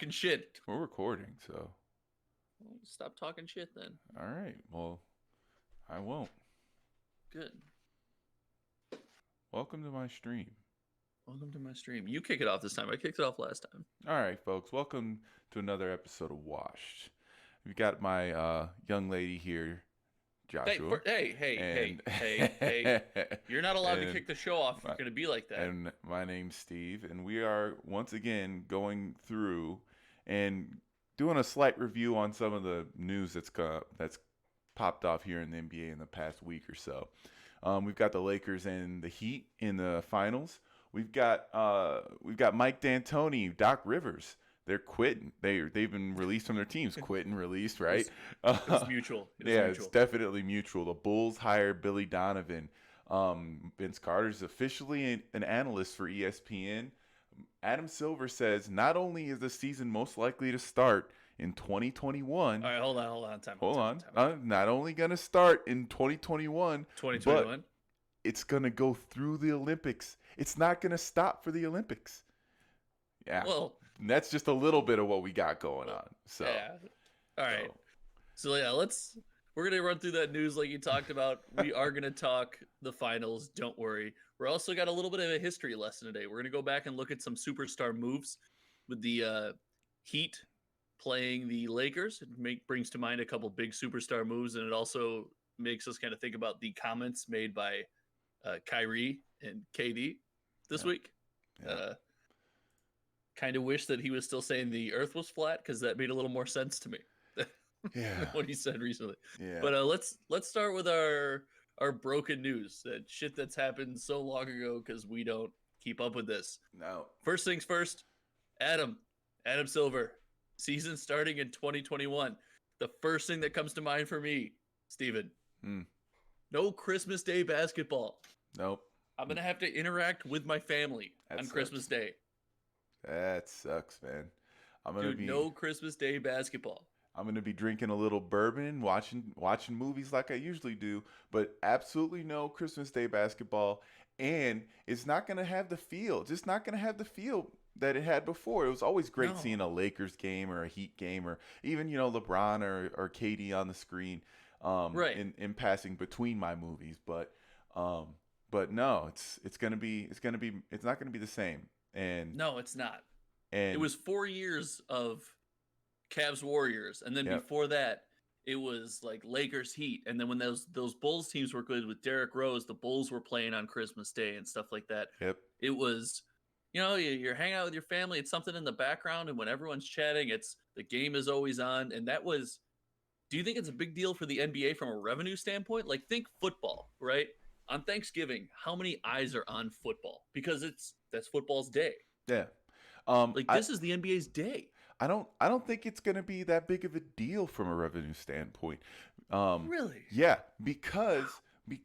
talking shit. We're recording, so. Well, stop talking shit then. All right. Well, I won't. Good. Welcome to my stream. Welcome to my stream. You kick it off this time. I kicked it off last time. All right, folks. Welcome to another episode of Washed. We've got my young lady here, Joshua. Hey. You're not allowed to kick the show off if you're going to be like that. And my name's Steve, and we are once again going through and doing a slight review on some of the news that's popped off here in the NBA in the past week or so. We've got the Lakers and the Heat in the finals. We've got Mike D'Antoni, Doc Rivers. They're quitting. They've been released from their teams. Quitting, released, right? It's mutual. It's definitely mutual. The Bulls hired Billy Donovan. Vince Carter's officially an analyst for ESPN. Adam Silver says not only is the season most likely to start in 2021. All right, hold on. Time out. Not only going to start in 2021, but it's going to go through the Olympics. It's not going to stop for the Olympics. Yeah. Well, that's just a little bit of what we got going on. So, yeah. All right. So yeah, we're going to run through that news like you talked about. We are going to talk the finals. Don't worry. We're also got a little bit of a history lesson today. We're going to go back and look at some superstar moves with the Heat playing the Lakers. It brings to mind a couple big superstar moves, and it also makes us kind of think about the comments made by Kyrie and KD this week. Yeah. Kind of wish that he was still saying the earth was flat, because that made a little more sense to me. Yeah. What he said recently. Yeah. But let's start with our broken news, that shit that's happened so long ago because we don't keep up with this. No. First things first, Adam Silver, season starting in 2021. The first thing that comes to mind for me, Steven, no Christmas Day basketball. Nope. I'm going to have to interact with my family on Christmas Day. That sucks, man. No Christmas Day basketball. I'm going to be drinking a little bourbon, watching movies like I usually do, but absolutely no Christmas Day basketball. And it's not going to have the feel. Just not going to have the feel that it had before. It was always great seeing a Lakers game or a Heat game, or even, LeBron or KD on the screen, in passing between my movies. But no, it's not going to be the same. And no, it's not. And it was 4 years of Cavs Warriors, and then before that it was like Lakers Heat, and then when those Bulls teams were good with Derrick Rose, the Bulls were playing on Christmas Day and stuff like that. It was, you're hanging out with your family, it's something in the background, and when everyone's chatting, it's the game is always on. And that was, do you think it's a big deal for the NBA from a revenue standpoint? Like, think football, right? On Thanksgiving, how many eyes are on football? Because that's football's day. Yeah. This is the NBA's day. I don't think it's going to be that big of a deal from a revenue standpoint. Really? Yeah, because they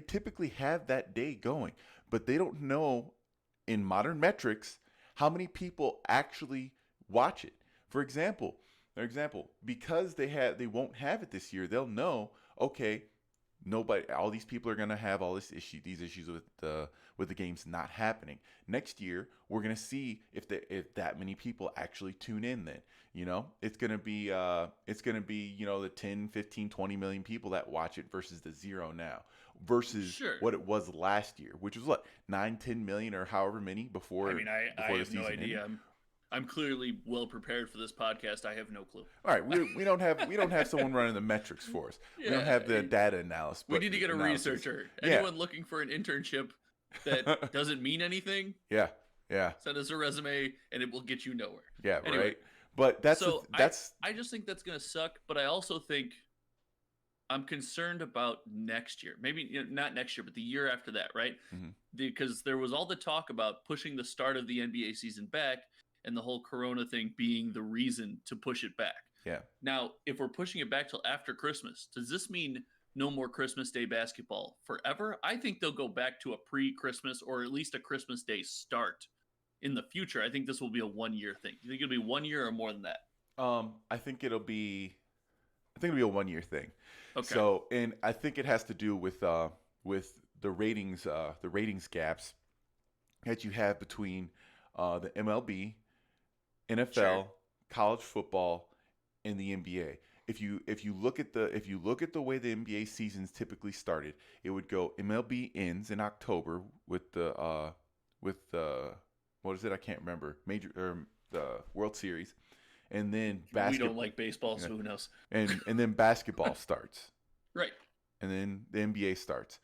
typically have that day going, but they don't know in modern metrics how many people actually watch it. For example, because they won't have it this year, they'll know, okay, all these people are going to have these issues with the games not happening. Next year, we're going to see if that many people actually tune in. Then, it's going to be the 10, 15, 20 million people that watch it versus the zero now, versus what it was last year, which was 9, 10 million or however many before. I mean, I have no idea. I'm clearly well prepared for this podcast. I have no clue. All right, we don't have someone running the metrics for us. We don't have the data analysis. We need to get a researcher. Anyone looking for an internship that doesn't mean anything? Yeah. Send us a resume, and it will get you nowhere. Yeah, anyway, right. But I just think that's gonna suck. But I also think I'm concerned about next year. Maybe not next year, but the year after that, right? Mm-hmm. Because there was all the talk about pushing the start of the NBA season back, and the whole Corona thing being the reason to push it back. Yeah. Now, if we're pushing it back till after Christmas, does this mean no more Christmas Day basketball forever? I think they'll go back to a pre-Christmas or at least a Christmas Day start in the future. I think this will be a 1 year thing. Do you think it'll be 1 year or more than that? I think it'll be a 1 year thing. Okay. So, and I think it has to do with the ratings gaps that you have between the MLB NFL, Sure. college football, and the NBA. If you look at the way the NBA seasons typically started, it would go MLB ends in October with the what is it? I can't remember. Major or the World Series, and then We don't basketball, like baseball, you know, so who knows? and then basketball starts, Right. and then the NBA starts.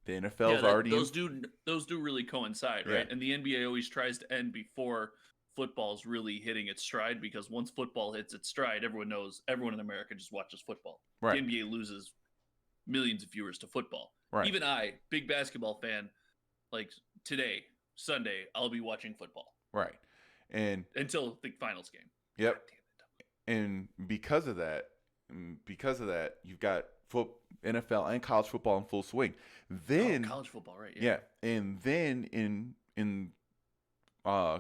The Yeah, NFL's already in. those do really coincide, Yeah, right? And the NBA always tries to end before football's really hitting its stride because once football hits its stride, everyone in America just watches football. The right, NBA loses millions of viewers to football. right, Even I, big basketball fan, like today, Sunday, I'll be watching football right, and until the finals game. God yep. damn it. And because of that, you've got NFL and college football in full swing. Oh, Then, college football, right? Yeah. yeah, and then in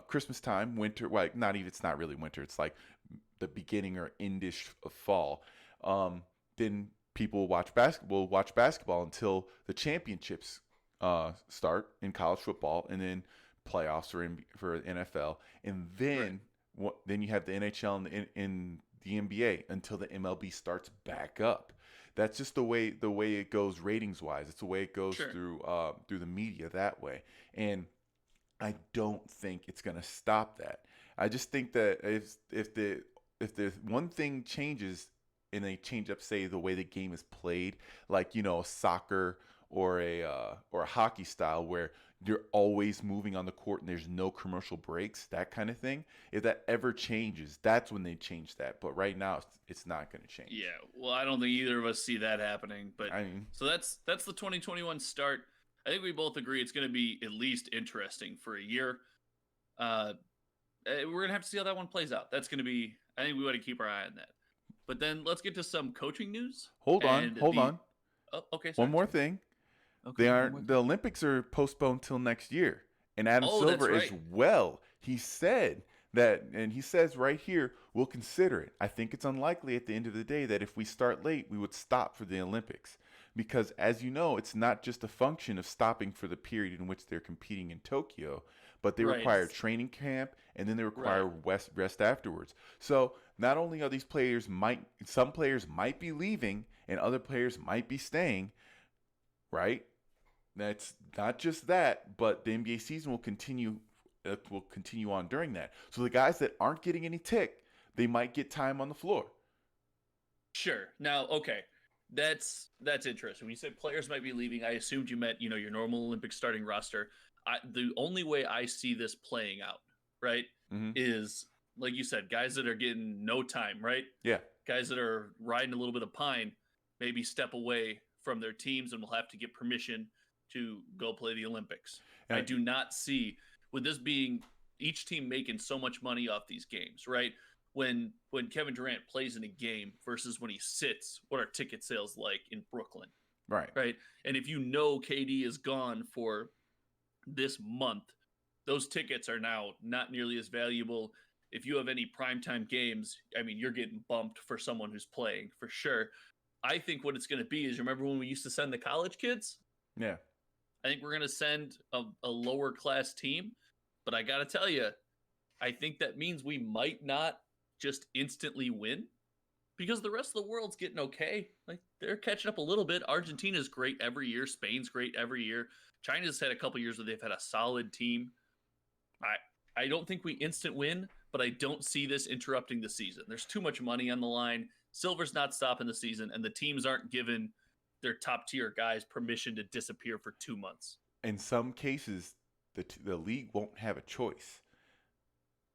Christmas time, winter, like not even it's not really winter. It's like the beginning or endish of fall. Then people watch basketball until the championships start in college football, and then playoffs are in for NFL, and Right. then you have the NHL and in the NBA until the MLB starts back up. That's just the way it goes ratings wise. It's the way it goes Sure. through the media that way, and I don't think it's going to stop that. I just think that if the one thing changes and they change up, say, the way the game is played, like soccer or a hockey style where you're always moving on the court and there's no commercial breaks, that kind of thing. If that ever changes, that's when they change that. But right now, it's not going to change. Yeah. Well, I don't think either of us see that happening. But I mean, so that's the 2021 start. I think we both agree it's going to be at least interesting for a year. We're going to have to see how that one plays out. That's going to be. I think we want to keep our eye on that. But then let's get to some coaching news. hold on, And hold on. Oh, okay, One sorry. more thing. Okay, one more The thing. Olympics are postponed till next year, and Adam Oh, that's Silver as right. well. He said that, and he says right here, we'll consider it. I think it's unlikely at the end of the day that if we start late, we would stop for the Olympics. Because as you know, it's not just a function of stopping for the period in which they're competing in Tokyo, but they Right. require training camp and then they require Right. rest afterwards. So not only are some players might be leaving and other players might be staying, right? That's not just that, but the NBA season will continue on during that. So the guys that aren't getting any tick, they might get time on the floor. Sure. Now, okay. That's interesting. When you said players might be leaving, I assumed you meant, your normal Olympic starting roster. The only way I see this playing out, right, Mm-hmm. is like you said, guys that are getting no time, right? Yeah. Guys that are riding a little bit of pine, maybe step away from their teams and will have to get permission to go play the Olympics. I And do not see with this being each team making so much money off these games, right? When Kevin Durant plays in a game versus when he sits, what are ticket sales like in Brooklyn, right. right? And if KD is gone for this month, those tickets are now not nearly as valuable. If you have any primetime games, I mean, you're getting bumped for someone who's playing for sure. I think what it's going to be is, remember when we used to send the college kids? Yeah. I think we're going to send a lower class team. But I got to tell you, I think that means we might not just instantly win because the rest of the world's getting okay. Like they're catching up a little bit. Argentina's great every year. Spain's great every year. China's had a couple years where they've had a solid team. I don't think we instant win, but I don't see this interrupting the season. There's too much money on the line. Silver's not stopping the season, and the teams aren't given their top tier guys permission to disappear for 2 months. In some cases, the league won't have a choice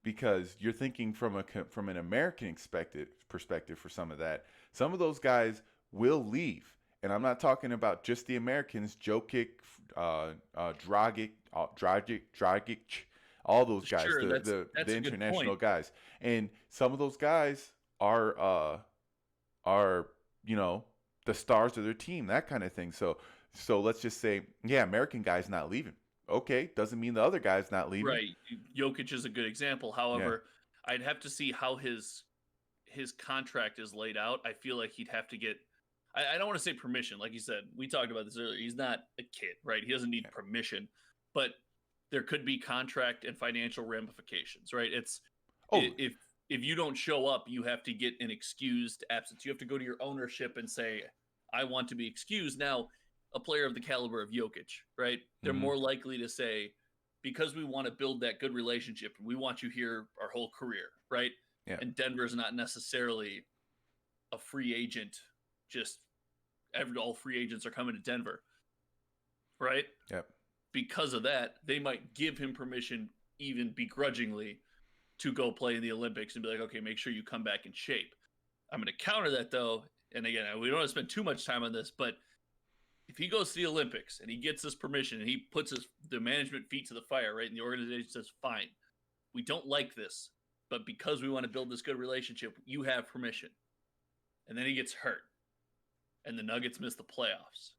because you're thinking from an American perspective for some of that. Some of those guys will leave, and I'm not talking about just the Americans. Jokic, Dragic, all those guys, Sure, that's the a good international point. guys, and some of those guys are the stars of their team, that kind of thing. So let's just say, yeah, American guy's not leaving. Okay, doesn't mean the other guy's not leaving. Right. Jokic is a good example. Yeah, However, I'd have to see how his contract is laid out. I feel like he'd have to get I don't want to say permission. Like you said, we talked about this earlier. He's not a kid, right? He doesn't need yeah. permission. But there could be contract and financial ramifications, right? Oh, If you don't show up, you have to get an excused absence. You have to go to your ownership and say, I want to be excused. Now, a player of the caliber of Jokic, right? They're more likely to say, because we want to build that good relationship, we want you here our whole career, right? Yeah. And Denver's not necessarily a free agent, just all free agents are coming to Denver, right? Yep. Because of that, they might give him permission, even begrudgingly, to go play in the Olympics and be like, okay, make sure you come back in shape. I'm going to counter that, though. And again, we don't want to spend too much time on this, but if he goes to the Olympics and he gets this permission and he puts the management feet to the fire, right, and the organization says, fine, we don't like this, but because we want to build this good relationship, you have permission. And then he gets hurt and the Nuggets miss the playoffs.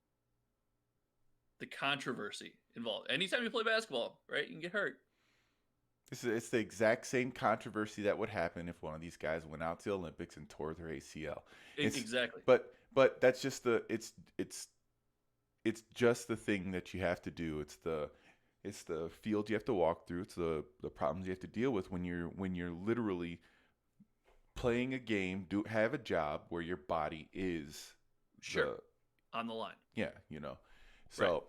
The controversy involved. Anytime you play basketball, right, you can get hurt. It's the exact same controversy that would happen if one of these guys went out to the Olympics and tore their ACL. Exactly. But that's just it's just the thing that you have to do. It's the field you have to walk through. It's the problems you have to deal with when you're literally playing a game, have a job where your body is on the line. Yeah, So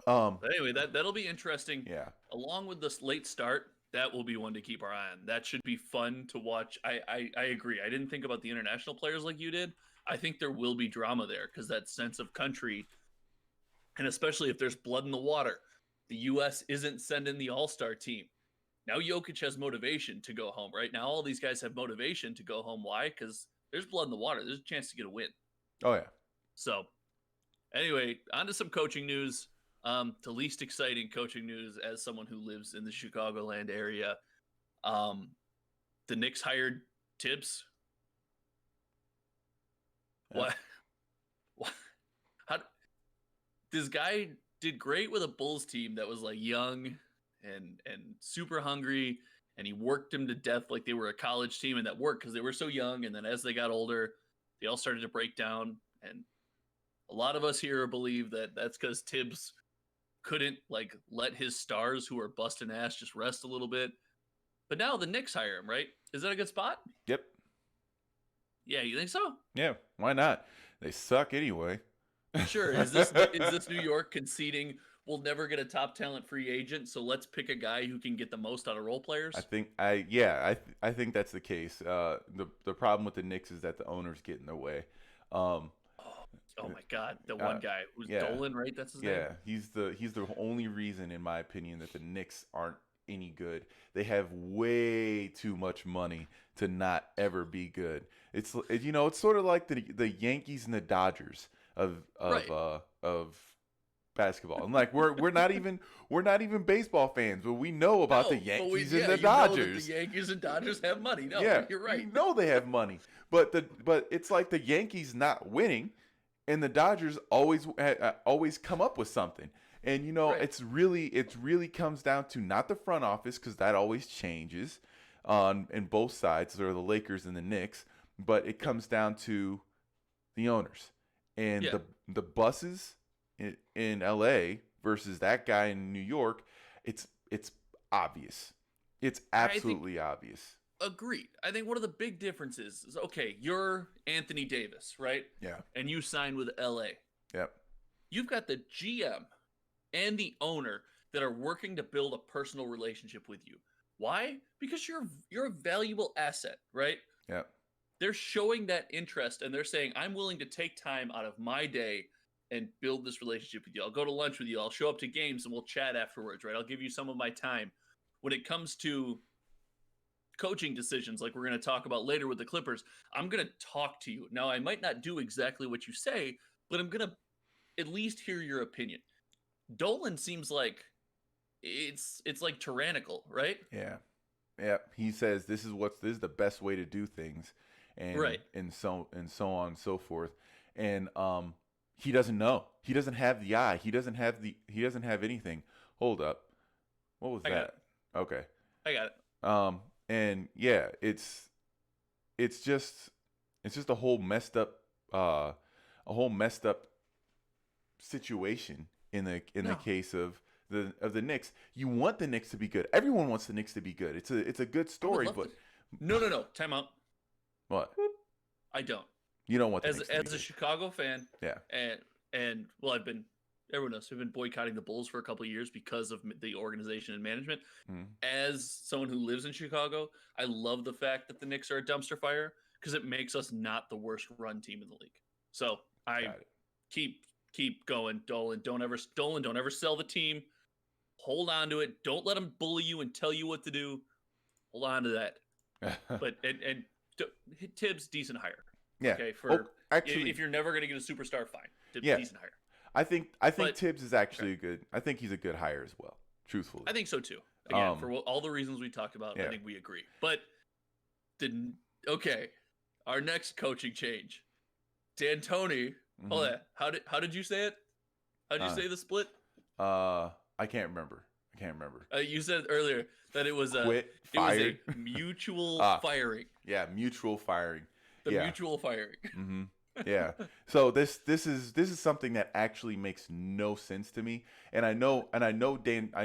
right. But anyway, that'll be interesting. Yeah. Along with this late start, that will be one to keep our eye on. That should be fun to watch. I agree. I didn't think about the international players like you did. I think there will be drama there because that sense of country, and especially if there's blood in the water, the U.S. isn't sending the all-star team. Now Jokic has motivation to go home, right? Now all these guys have motivation to go home. Why? Because there's blood in the water. There's a chance to get a win. Oh, yeah. So anyway, on to some coaching news. The least exciting coaching news as someone who lives in the Chicagoland area. The Knicks hired Tibbs. Yeah. What? This guy did great with a Bulls team that was like young and super hungry, and he worked them to death like they were a college team, and that worked because they were so young. And then as they got older, they all started to break down. And a lot of us here believe that that's because Tibbs couldn't like let his stars who are busting ass just rest a little bit. But now the Knicks hire him, right? Is that a good spot? Yep. Yeah, you think so? Yeah, why not? They suck anyway. Sure. Is this New York conceding we'll never get a top talent free agent, so let's pick a guy who can get the most out of role players? I think that's the case. The problem with the Knicks is that the owners get in their way. Oh my God, the one guy who's Dolan, right? That's his name. Yeah, he's the only reason, in my opinion, that the Knicks aren't any good. They have way too much money to not ever be good. It's sort of like the Yankees and the Dodgers of basketball. I'm like we're not even baseball fans, but we know about the Yankees and the Dodgers. The Yankees and Dodgers have money. No, you're right. You know they have money, but it's like the Yankees not winning. And the Dodgers always come up with something. And, it's really comes down to not the front office, because that always changes in both sides, or the Lakers and the Knicks, but it comes down to the owners. And the buses in LA versus that guy in New York, it's obvious. It's absolutely obvious. Agreed. I think one of the big differences is, okay, you're Anthony Davis, right? Yeah. And you signed with LA. Yep. You've got the GM and the owner that are working to build a personal relationship with you. Why? Because you're a valuable asset, right? Yep. They're showing that interest, and they're saying, I'm willing to take time out of my day and build this relationship with you. I'll go to lunch with you. I'll show up to games and we'll chat afterwards, right? I'll give you some of my time. When it comes to coaching decisions, like we're going to talk about later with the Clippers, I'm going to talk to you. Now, I might not do exactly what you say, but I'm going to at least hear your opinion. Dolan seems like it's like tyrannical, right? Yeah. Yeah. He says this is the best way to do things, and and so on and so forth. And he doesn't know. He doesn't have the eye. He doesn't have anything. Hold up. What was that? Okay. I got it. And yeah, it's just a whole messed up situation in the case of the Knicks. You want the Knicks to be good. Everyone wants the Knicks to be good. It's a good story, but no. Time out. What? I don't. You don't want the as Knicks to be a good. Chicago fan. Yeah. And well, everyone knows we've been boycotting the Bulls for a couple of years because of the organization and management. Mm-hmm. As someone who lives in Chicago, I love the fact that the Knicks are a dumpster fire because it makes us not the worst run team in the league. So I keep going, Dolan. Don't ever sell the team. Hold on to it. Don't let them bully you and tell you what to do. Hold on to that. But and Tibbs, decent hire. Yeah. Okay. Actually, if you're never going to get a superstar, fine. Tibbs, decent hire. I think Tibbs is actually good. I think he's a good hire as well. Truthfully, I think so too. Again, for all the reasons we talked about, I think we agree. But our next coaching change, D'Antoni. Mm-hmm. Hold on. How did you say it? How did you say the split? I can't remember. You said earlier that it was fired. It was a mutual firing. Yeah, mutual firing. Mutual firing. Mm-hmm. Yeah. So this is something that actually makes no sense to me. And I know D'Antoni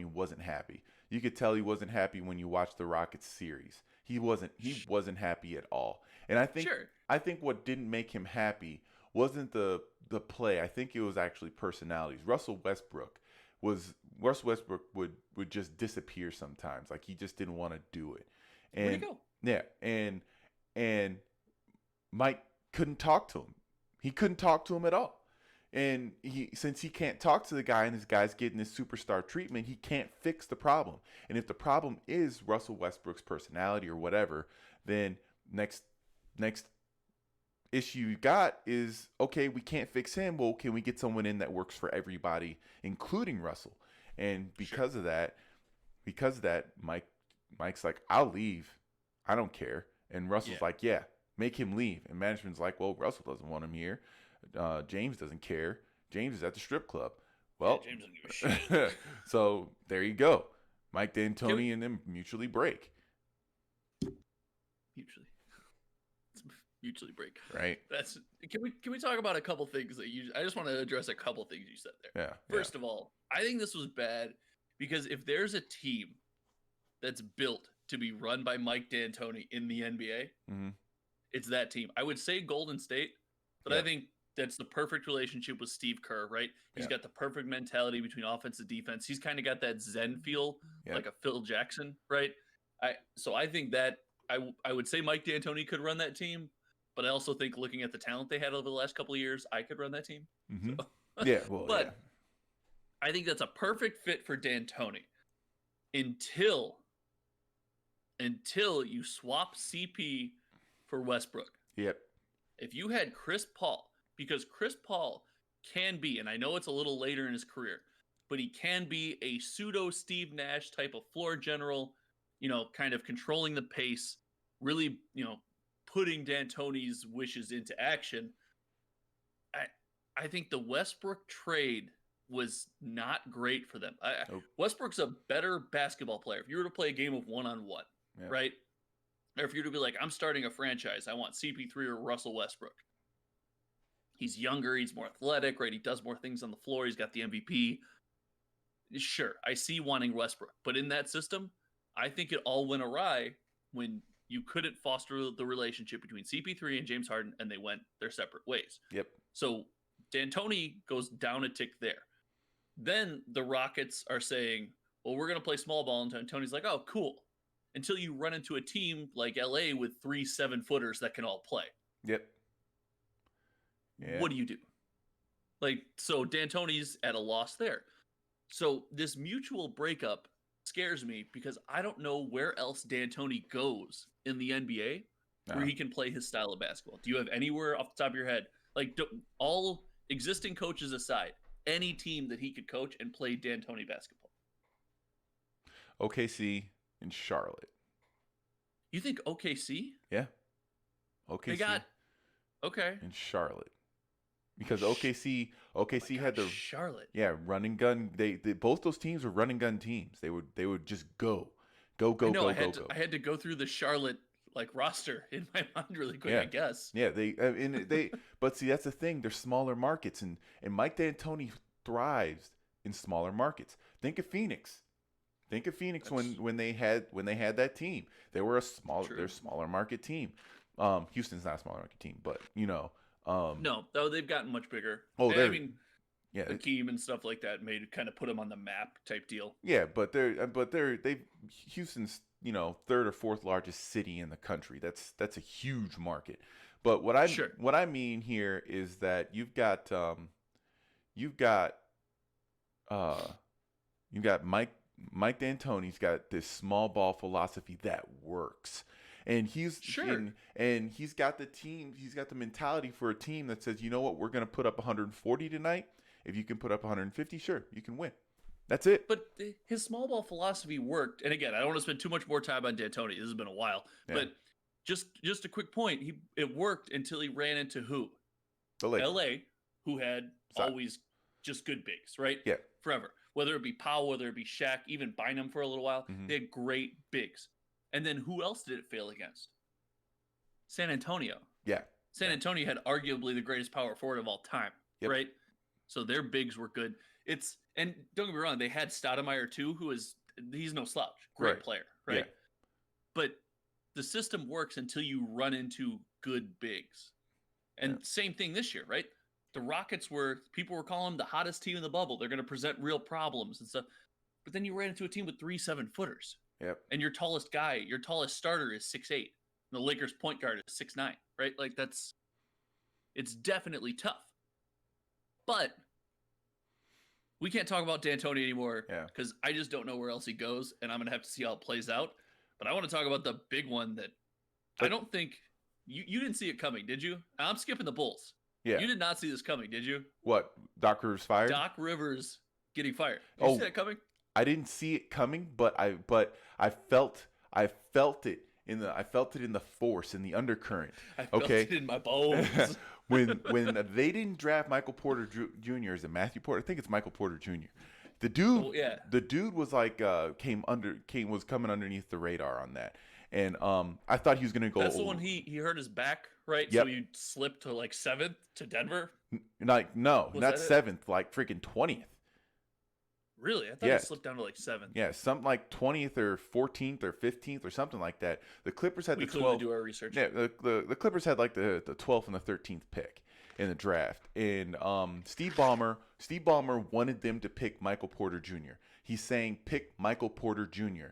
wasn't happy. You could tell he wasn't happy when you watched the Rockets series. He wasn't happy at all. And I think what didn't make him happy wasn't the play. I think it was actually personalities. Russell Westbrook would just disappear sometimes. Like he just didn't want to do it. And where'd he go? Yeah, and Mike couldn't talk to him. He couldn't talk to him at all. And since he can't talk to the guy and this guy's getting this superstar treatment, he can't fix the problem. And if the problem is Russell Westbrook's personality or whatever, then next issue you got is, okay, we can't fix him. Well, can we get someone in that works for everybody, including Russell? And because of that, Mike's like, I'll leave. I don't care. And Russell's like, yeah, make him leave. And management's like, well, Russell doesn't want him here. James doesn't care. James is at the strip club. Well, James doesn't give a shit. So there you go. Mike D'Antoni and them mutually break. Mutually break. Right. Can we talk about a couple things that I just want to address a couple things you said there. Yeah. First of all, I think this was bad because if there's a team that's built to be run by Mike D'Antoni in the NBA, it's that team. I would say Golden State, but I think that's the perfect relationship with Steve Kerr, right? He's got the perfect mentality between offense and defense. He's kind of got that Zen feel, like a Phil Jackson, right? So I think that I would say Mike D'Antoni could run that team, but I also think looking at the talent they had over the last couple of years, I could run that team. Mm-hmm. So, I think that's a perfect fit for D'Antoni until you swap CP for Westbrook. Yep. If you had Chris Paul, because Chris Paul can be, and I know it's a little later in his career, but he can be a pseudo Steve Nash type of floor general, kind of controlling the pace, really, putting D'Antoni's wishes into action. I think the Westbrook trade was not great for them. Westbrook's a better basketball player. If you were to play a game of one-on-one, right? Or if you were to be like, I'm starting a franchise, I want CP3 or Russell Westbrook. He's younger, he's more athletic, right? He does more things on the floor, he's got the MVP. Sure, I see wanting Westbrook. But in that system, I think it all went awry when you couldn't foster the relationship between CP3 and James Harden, and they went their separate ways. Yep. So D'Antoni goes down a tick there. Then the Rockets are saying, well, we're going to play small ball. And Tony's like, oh, cool. Until you run into a team like LA with 3 7-footers that can all play. Yep. Yeah. What do you do? So D'Antoni's at a loss there. So this mutual breakup scares me because I don't know where else D'Antoni goes in the NBA where he can play his style of basketball. Do you have anywhere off the top of your head? All existing coaches aside, any team that he could coach and play D'Antoni basketball? OKC and Charlotte. You think OKC? Yeah. OKC. Okay. And Charlotte. Because OKC had the Charlotte. Yeah, run and gun. They both those teams were run and gun teams. They would just go. I had to go through the Charlotte roster in my mind really quick, I guess. Yeah, they but see, that's the thing. They're smaller markets, and Mike D'Antoni thrives in smaller markets. Think of Phoenix. Think of Phoenix when they had that team. They were they're a smaller market team. Houston's not a smaller market team, but no, though they've gotten much bigger. Oh, I mean, yeah, Hakeem and stuff like that made kind of put them on the map type deal. Yeah, but Houston's third or fourth largest city in the country. That's a huge market. But what I mean here is that you've got Mike D'Antoni's got this small ball philosophy that works. And he's got the team, he's got the mentality for a team that says, you know what, we're going to put up 140 tonight. If you can put up 150, sure, you can win. That's it. But his small ball philosophy worked. And again, I don't want to spend too much more time on D'Antoni. This has been a while. Yeah. But just a quick point. It worked until he ran into who? LA, who had always just good bigs, right? Yeah. Forever. Whether it be Powell, whether it be Shaq, even Bynum for a little while, they had great bigs. And then who else did it fail against? San Antonio. Yeah. San Antonio had arguably the greatest power forward of all time, right? So their bigs were good. And don't get me wrong, they had Stoudemire too, he's no slouch, great player, right? Yeah. But the system works until you run into good bigs. And same thing this year, right? The Rockets people were calling them the hottest team in the bubble. They're going to present real problems and stuff. But then you ran into a team with 3 7-footers. Yep. And your tallest starter is 6'8". The Lakers point guard is 6'9", right? Like it's definitely tough. But we can't talk about D'Antoni anymore because I just don't know where else he goes, and I'm going to have to see how it plays out. But I want to talk about the big one that I don't think you didn't see it coming, did you? I'm skipping the Bulls. Yeah. You did not see this coming, did you? What? Doc Rivers fired? Doc Rivers getting fired. Did you see that coming? I didn't see it coming, but I felt it in the force, in the undercurrent. I felt it in my bones. when they didn't draft Michael Porter Jr. Is it Matthew Porter? I think it's Michael Porter Jr. The dude was like was coming underneath the radar on that. And I thought he was going to go. That's the one he hurt his back, right? Yep. So you slipped to like 7th to Denver? Not 7th, like freaking 20th. Really? I thought he slipped down to like 7th. Yeah, something like 20th or 14th or 15th or something like that. The Clippers had the 12th. Do our research. Yeah, the Clippers had like the 12th and the 13th pick in the draft. And Steve Ballmer wanted them to pick Michael Porter Jr. He's saying pick Michael Porter Jr.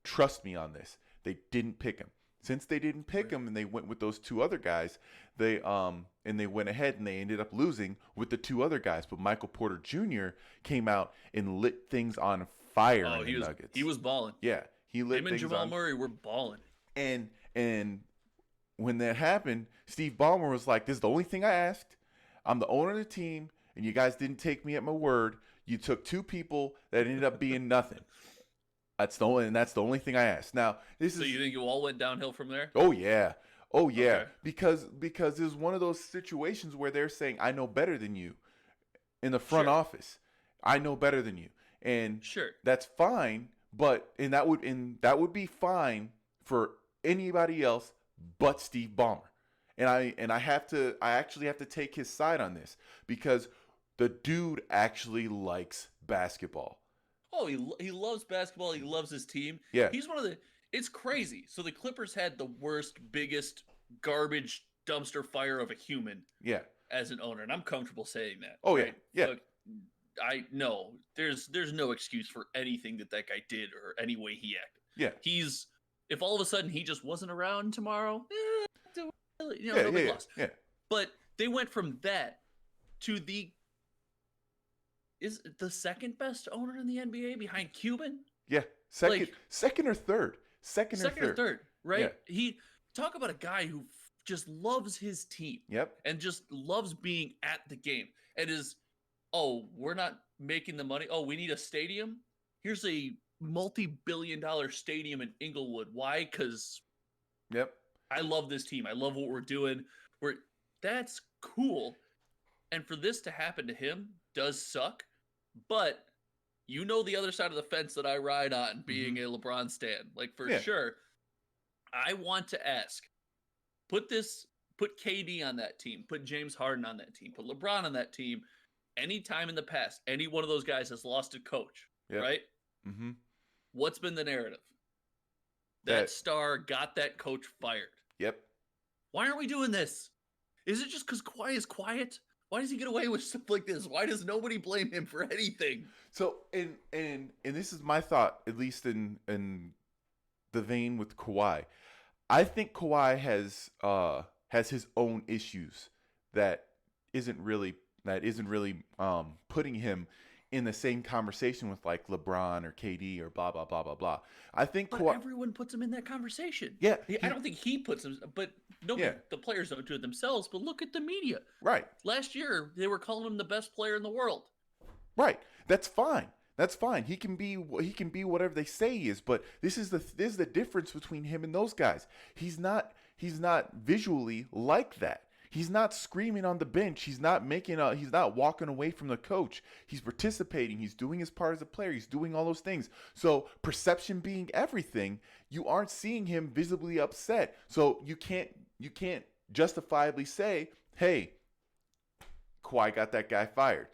Trust me on this. They didn't pick him. Since they didn't pick him and they went with those 2 other guys, they went ahead and they ended up losing with the 2 other guys. But Michael Porter Jr. came out and lit things on fire in the Nuggets. He was balling. Yeah, he lit things on. Him and Jamal Murray were balling. And when that happened, Steve Ballmer was like, "This is the only thing I asked. I'm the owner of the team, and you guys didn't take me at my word. You took 2 people that ended up being nothing." That's the only thing I asked. Now, So you think it all went downhill from there? Oh yeah. Okay. Because it was one of those situations where they're saying, "I know better than you," in the front office. I know better than you, and that's fine. But that would be fine for anybody else but Steve Ballmer. And I actually have to take his side on this because the dude actually likes basketball. Oh, he loves basketball. He loves his team. Yeah. He's it's crazy. So the Clippers had the worst, biggest garbage dumpster fire of a human. Yeah. As an owner, and I'm comfortable saying that. Oh right? Yeah. Look, I know there's no excuse for anything that guy did or any way he acted. Yeah. If all of a sudden he just wasn't around tomorrow, nobody lost. Yeah. But they went from that to is the second best owner in the NBA behind Cuban? Yeah, second or third. Second or third, right? Yeah. He talk about a guy who just loves his team. Yep. And just loves being at the game. And we're not making the money. Oh, we need a stadium? Here's a multi-billion-dollar stadium in Inglewood. Why? Because I love this team. I love what we're doing. That's cool. And for this to happen to him does suck. But the other side of the fence that I ride on, being a LeBron stan, like for sure, I want to ask, put KD on that team, put James Harden on that team, put LeBron on that team. any time in the past, any one of those guys has lost a coach, Yep. right? Mm-hmm. What's been the narrative? That star got that coach fired. Yep. Why aren't we doing this? Is it just because Kawhi is quiet? Why does he get away with stuff like this? Why does nobody blame him for anything? So, and this is my thought, at least in the vein with Kawhi. I think Kawhi has his own issues that isn't really putting him in the same conversation with like LeBron or KD or blah blah blah blah blah. I think but everyone puts him in that conversation. Yeah, I don't think he puts him, but nobody, the players don't do it themselves. But look at the media. Right. Last year they were calling him the best player in the world. Right. That's fine. That's fine. He can be whatever they say he is, but this is the difference between him and those guys. He's not visually like that. He's not screaming on the bench. He's not walking away from the coach. He's participating. He's doing his part as a player. He's doing all those things. So perception being everything, you aren't seeing him visibly upset. So you can't justifiably say, "Hey, Kawhi got that guy fired."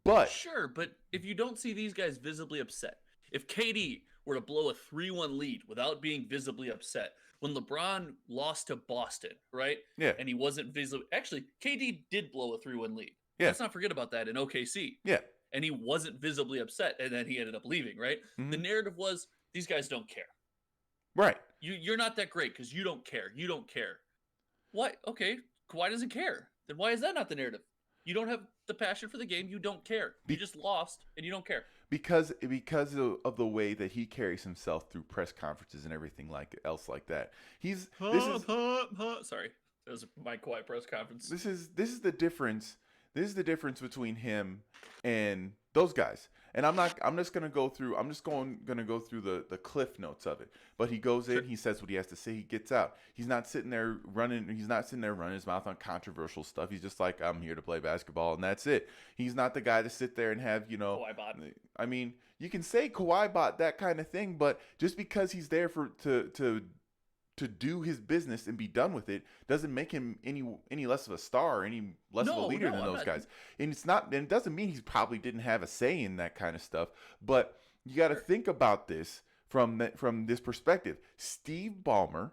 But sure, but if you don't see these guys visibly upset, if KD were to blow a 3-1 lead without being visibly upset, when LeBron lost to Boston, right? Yeah. And he wasn't visibly... Actually, KD did blow a 3-1 lead. Yeah. Let's not forget about that in OKC. Yeah. And he wasn't visibly upset, and then he ended up leaving, right? Mm-hmm. The narrative was, these guys don't care. Right. You're not that great because you don't care. You don't care. What? Okay, Kawhi doesn't care. Then why is that not the narrative? You don't have the passion for the game. You don't care. You just lost, and you don't care. Because of the way that he carries himself through press conferences and everything else like that. Sorry, that was my Kawhi press conference. This is the difference. This is the difference between him and those guys. And I'm just going to go through the cliff notes of it. But he goes in, he says what he has to say, he gets out. He's not sitting there running his mouth on controversial stuff. He's just like, I'm here to play basketball and that's it. He's not the guy to sit there and have, Kawhi bot. I mean, you can say Kawhi bot, that kind of thing, but just because he's there to do his business and be done with it doesn't make him any less of a star or any less of a leader than those guys. And it doesn't mean he probably didn't have a say in that kind of stuff. But you got to think about this from this perspective. Steve Ballmer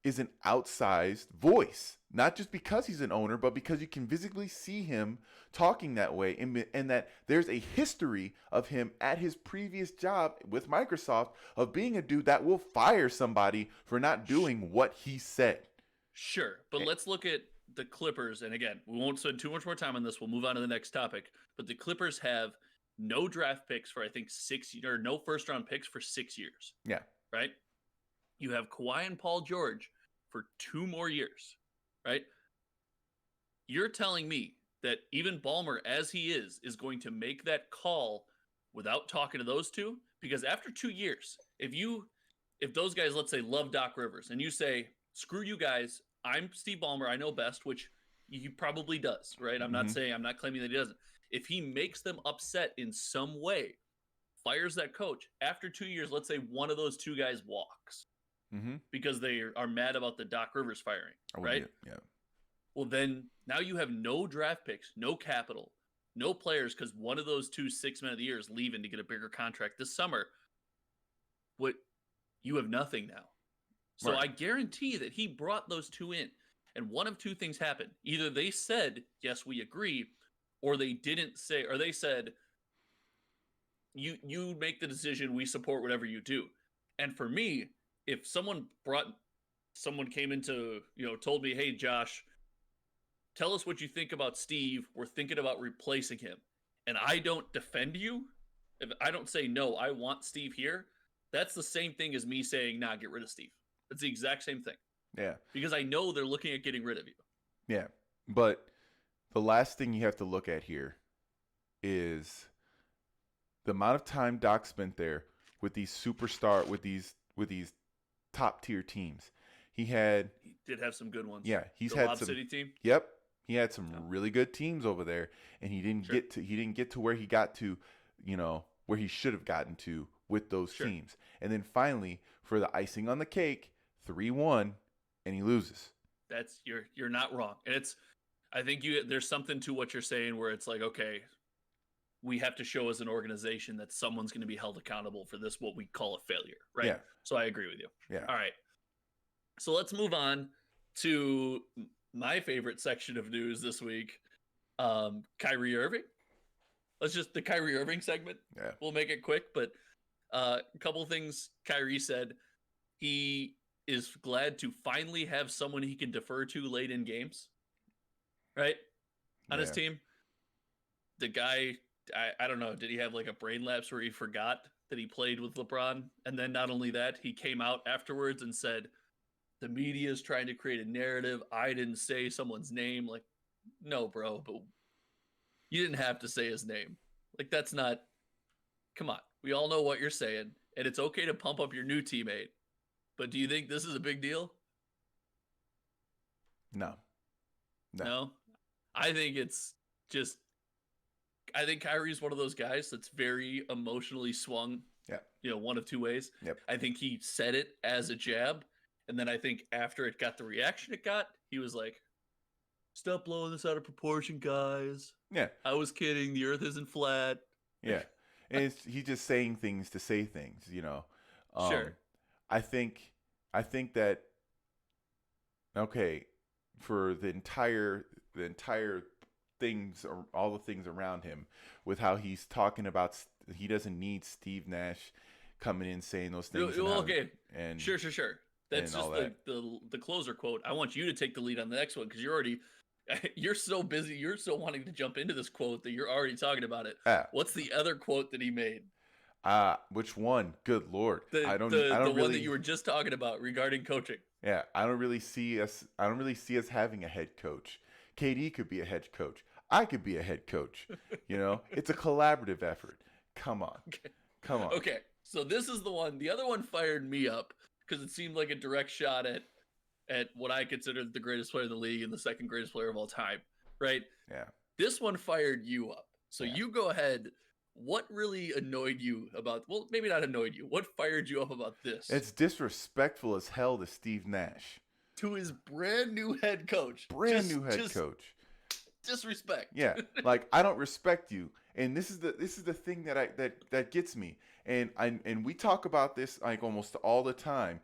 is an outsized voice, not just because he's an owner, but because you can physically see him talking that way, and that there's a history of him at his previous job with Microsoft of being a dude that will fire somebody for not doing what he said. Sure, but let's look at the Clippers, and again, we won't spend too much more time on this. We'll move on to the next topic. But the Clippers have no draft picks for, I think, no first-round picks for 6 years. Yeah. Right? You have Kawhi and Paul George for 2 more years, right? You're telling me that even Ballmer, as he is going to make that call without talking to those two? Because after 2 years, if those guys, let's say, love Doc Rivers, and you say, screw you guys, I'm Steve Ballmer, I know best, which he probably does, right? I'm not claiming that he doesn't. If he makes them upset in some way, fires that coach, after 2 years, let's say one of those two guys walks because they are mad about the Doc Rivers firing, right? Yeah. Well, then now you have no draft picks, no capital, no players, because one of those 2 6 men of the year is leaving to get a bigger contract this summer. You have nothing now. So right. I guarantee that he brought those two in, and one of two things happened. Either they said, yes, we agree, or they didn't say, or they said, you make the decision, we support whatever you do. And for me, if someone came into, told me, hey, Josh, tell us what you think about Steve. We're thinking about replacing him. And I don't defend you. If I don't say, no, I want Steve here. That's the same thing as me saying, nah, get rid of Steve. It's the exact same thing. Yeah. Because I know they're looking at getting rid of you. Yeah. But the last thing you have to look at here is the amount of time Doc spent there with these with these top tier teams. He did have some good ones. Yeah, he's the had Lob some City team. Yep. He had some really good teams over there, and he didn't get to where he got to, where he should have gotten to with those teams. And then finally, for the icing on the cake, 3-1, and he loses. You're not wrong. And I think there's something to what you're saying where it's like, okay, we have to show as an organization that someone's going to be held accountable for this, what we call a failure, right? Yeah. So I agree with you. Yeah. All right. So let's move on to my favorite section of news this week. Kyrie Irving. Let's just the Kyrie Irving segment. Yeah. We'll make it quick, but a couple of things Kyrie said. He is glad to finally have someone he can defer to late in games, right? On his team. The guy, I don't know, did he have like a brain lapse where he forgot that he played with LeBron? And then not only that, he came out afterwards and said, the media is trying to create a narrative. I didn't say someone's name. Like, no, bro, but you didn't have to say his name. Like, that's not, come on. We all know what you're saying, and it's okay to pump up your new teammate. But do you think this is a big deal? No. No? I think it's just, I think Kyrie's one of those guys that's very emotionally swung. Yeah. You know, one of two ways. Yep. I think he said it as a jab. And then I think after it got the reaction it got, he was like, stop blowing this out of proportion, guys. Yeah. I was kidding. The earth isn't flat. Yeah. And he's just saying things to say things, you know. Sure. I think that, okay, for the entire things, or all the things around him, with how he's talking about, he doesn't need Steve Nash coming in saying those things. Well, okay. And sure. That's just the closer quote. I want you to take the lead on the next one because you're so busy. You're so wanting to jump into this quote that you're already talking about it. What's the other quote that he made? Which one? Good Lord. I don't really... one that you were just talking about regarding coaching. Yeah. I don't really see us having a head coach. KD could be a head coach. I could be a head coach. You know, it's a collaborative effort. Come on. Okay. Come on. Okay. So this is the one. The other one fired me up because it seemed like a direct shot at what I consider the greatest player in the league and the second greatest player of all time, right? Yeah. This one fired you up. So you go ahead. What really annoyed you about, well, maybe not annoyed you. What fired you up about this? It's disrespectful as hell to Steve Nash. To his brand new head coach. Brand new head coach. Disrespect. Yeah. Like, I don't respect you. And this is the thing that gets me. And we talk about this like almost all the time.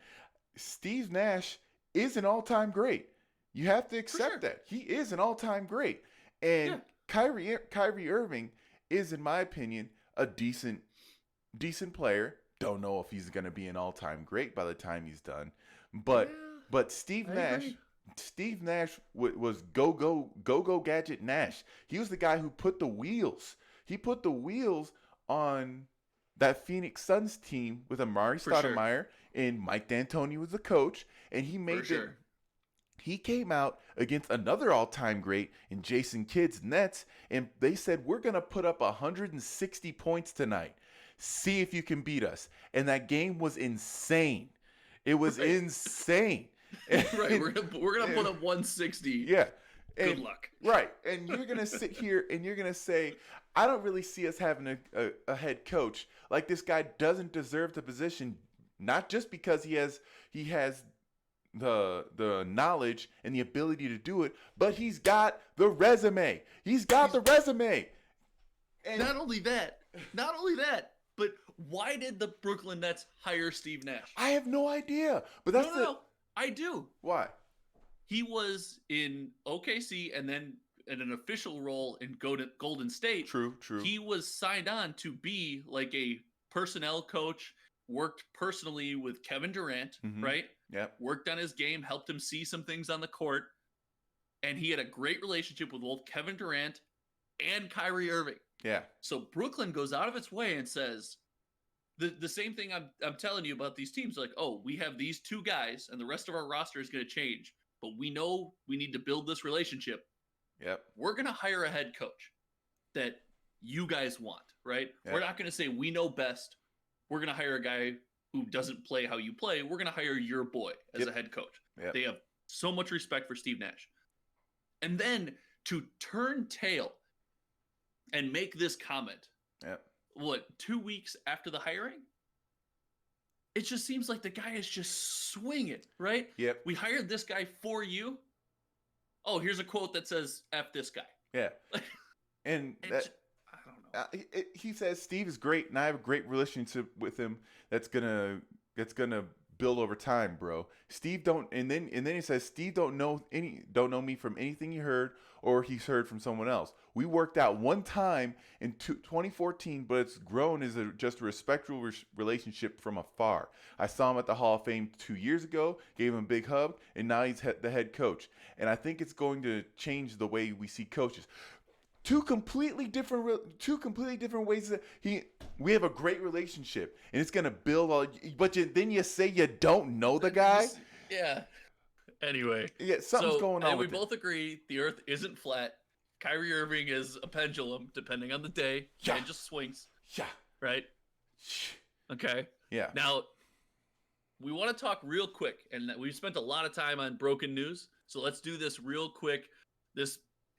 Steve Nash is an all-time great. You have to accept that. He is an all-time great. And Kyrie Irving is, in my opinion, a decent player. Don't know if he's going to be an all-time great by the time he's done. But Steve Nash was go gadget Nash. He was the guy who put the wheels. He put the wheels on that Phoenix Suns team with Amari Stoudemire and Mike D'Antoni was the coach, and he made it. He came out against another all-time great in Jason Kidd's Nets, and they said, we're going to put up 160 points tonight. See if you can beat us. And that game was insane. It was insane. Right, we're gonna put up 160. Yeah. Good luck. Right. And you're going to sit here and you're going to say, I don't really see us having a head coach. Like, this guy doesn't deserve the position, not just because he has the knowledge and the ability to do it, but he's got the resume. He's got the resume. And not only that, but why did the Brooklyn Nets hire Steve Nash? I have no idea. But that's no, I do. Why? He was in OKC and then in an official role in Golden State. True. He was signed on to be like a personnel coach, worked personally with Kevin Durant, right? Yep. Worked on his game, helped him see some things on the court. And he had a great relationship with both Kevin Durant and Kyrie Irving. Yeah. So Brooklyn goes out of its way and says the same thing I'm telling you about these teams. Like, oh, we have these two guys and the rest of our roster is going to change. But we know we need to build this relationship. Yep. We're going to hire a head coach that you guys want, right? Yep. We're not going to say we know best. We're going to hire a guy who doesn't play how you play. We're going to hire your boy as a head coach. Yep. They have so much respect for Steve Nash. And then to turn tail and make this comment, 2 weeks after the hiring? It just seems like the guy is just swinging, right? Yep. We hired this guy for you. Oh, here's a quote that says, F this guy. Yeah. And I don't know. He says Steve is great, and I have a great relationship with him. That's gonna build over time, bro. Steve don't, and then he says Steve don't know me from anything he heard or he's heard from someone else. We worked out one time in 2014, but it's grown as just a respectful relationship from afar. I saw him at the Hall of Fame 2 years ago, gave him a big hug, and now he's the head coach. And I think it's going to change the way we see coaches. Two completely different ways that we have a great relationship, and it's gonna build all. But then you say you don't know the guy. Yeah. Anyway. Yeah, something's going on. And we both agree the Earth isn't flat. Kyrie Irving is a pendulum, depending on the day. Yeah. And just swings. Yeah. Right. Okay. Yeah. Now, we want to talk real quick, and we've spent a lot of time on broken news, so let's do this real quick. This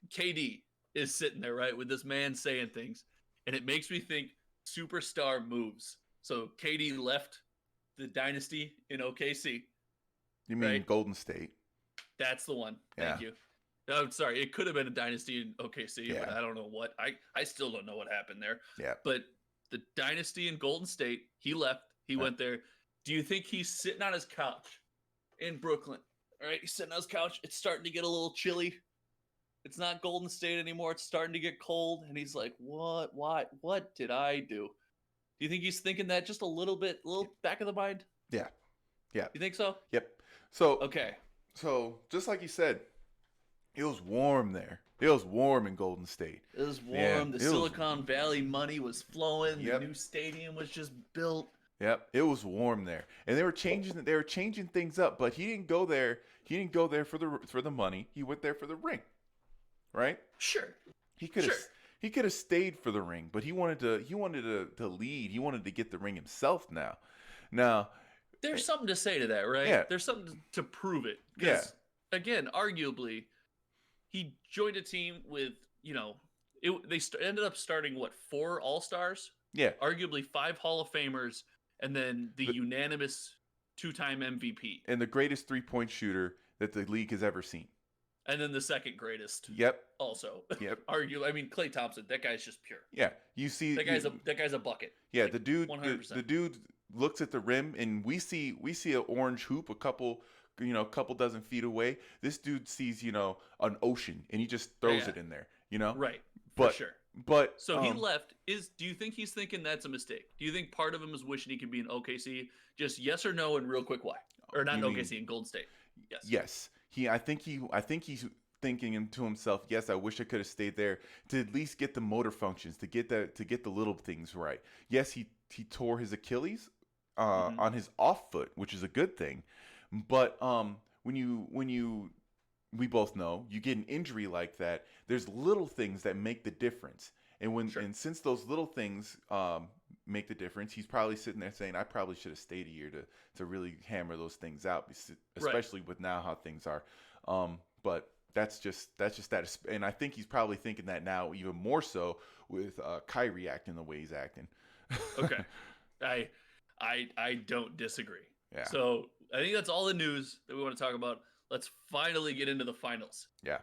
KD is sitting there, right, with this man saying things, and it makes me think superstar moves. So KD left the dynasty in OKC. You mean right? Golden State? That's the one. Thank you. I'm sorry. It could have been a dynasty in OKC, but I don't know what. I still don't know what happened there. Yeah. But the dynasty in Golden State, he left. He went there. Do you think he's sitting on his couch in Brooklyn? All right, he's sitting on his couch. It's starting to get a little chilly. It's not Golden State anymore. It's starting to get cold. And he's like, what? What did I do? Do you think he's thinking that just a little back of the mind? Yeah. Yeah. You think so? Yep. So, okay. So just like you said, it was warm there. It was warm in Golden State. It was warm. Yeah, the Silicon Valley money was flowing. Yep. The new stadium was just built. Yep, it was warm there, and they were changing things up. But he didn't go there. He didn't go there for the money. He went there for the ring, right? Sure. He could have stayed for the ring, but he wanted to lead. He wanted to get the ring himself. Now, there's something to say to that, right? Yeah. There's something to prove it. Yeah. Again, arguably, he joined a team with they ended up starting 4 All-Stars? Yeah. Arguably 5 Hall of Famers. And then the unanimous 2-time MVP. And the greatest 3-point shooter that the league has ever seen. And then the second greatest. Yep. Also. Yep. Klay Thompson, that guy's just pure. Yeah. You see that guy's a bucket. Yeah, like, the dude 100%. The dude looks at the rim, and we see an orange hoop a couple dozen feet away. This dude sees, an ocean, and he just throws it in there, Right. But, for sure. But so he left. Do you think he's thinking that's a mistake? Do you think part of him is wishing he could be in OKC? Just yes or no, and real quick, why? Or not in OKC, in Golden State? Yes. Yes. I think he's thinking to himself, yes, I wish I could have stayed there to at least get the motor functions, to get the little things right. Yes, he tore his Achilles on his off foot, which is a good thing. But we both know you get an injury like that, there's little things that make the difference. And since those little things make the difference, he's probably sitting there saying, I probably should have stayed a year to really hammer those things out, especially with now how things are. But that's just that. And I think he's probably thinking that now even more so with Kyrie acting the way he's acting. Okay. I don't disagree. Yeah. So I think that's all the news that we want to talk about. Let's finally get into the finals. Yeah.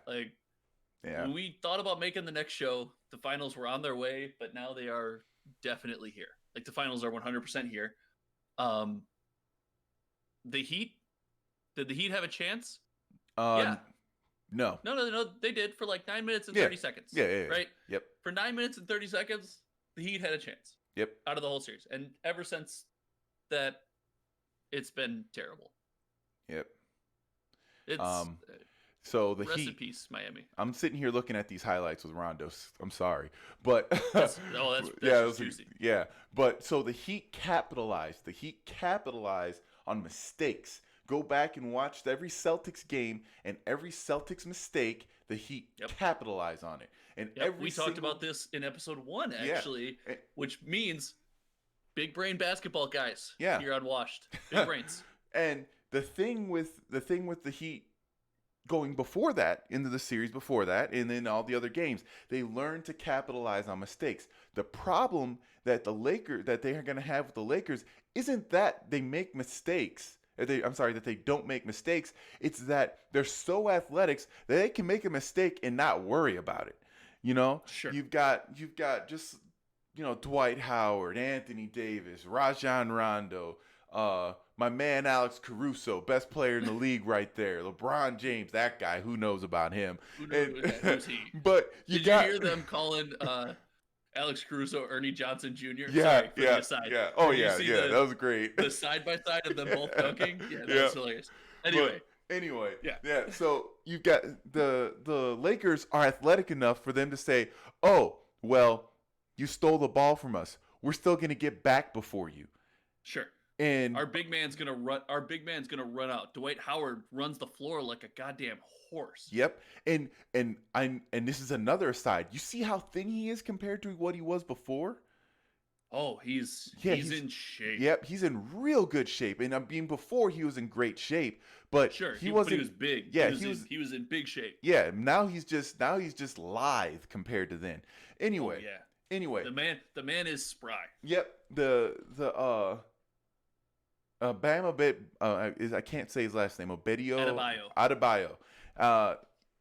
When we thought about making the next show, the finals were on their way, but now they are definitely here. The finals are 100% here. The Heat, did the Heat have a chance? Yeah. No, they did for 9 minutes and 30 seconds. Yeah. Right? Yep. For 9 minutes and 30 seconds, the Heat had a chance. Yep. Out of the whole series. And ever since that, it's been terrible. Yep. It's so the rest Heat. in peace, Miami. I'm sitting here looking at these highlights with Rondo. I'm sorry, but that's juicy. Yeah, but so the Heat capitalized. The Heat capitalized on mistakes. Go back and watch every Celtics game, and every Celtics mistake, the Heat capitalize on it. And we talked about this in episode 1, actually, which means big brain basketball guys. Yeah, here on Washed, big brains. And the thing with the Heat going before that, into the series before that, and then all the other games, they learned to capitalize on mistakes. The problem that they are going to have with the Lakers isn't that they make mistakes. That they don't make mistakes. It's that they're so athletic that they can make a mistake and not worry about it. Sure. You've got just Dwight Howard, Anthony Davis, Rajon Rondo, my man Alex Caruso, best player in the league right there. LeBron James, that guy, who knows about him? Who's he? But Did you hear them calling Alex Caruso Ernie Johnson Jr.? Yeah, Sorry for yeah, the aside. yeah. Oh Did you yeah, see yeah. That was great. The side by side of them both dunking. Yeah, that was hilarious. Anyway, yeah. So you've got the Lakers are athletic enough for them to say, "Oh, well, you stole the ball from us. We're still going to get back before you." Sure. And our big man's gonna run out. Dwight Howard runs the floor like a goddamn horse. Yep. And this is another aside. You see how thin he is compared to what he was before? Oh, he's in shape. Yep, he's in real good shape. And I mean, before he was in great shape, but sure, he wasn't. He was big. Yeah, he was in big shape. Yeah, now he's just lithe compared to then. Anyway, oh, yeah. Anyway, the man is spry. Yep. I can't say his last name. Adebayo.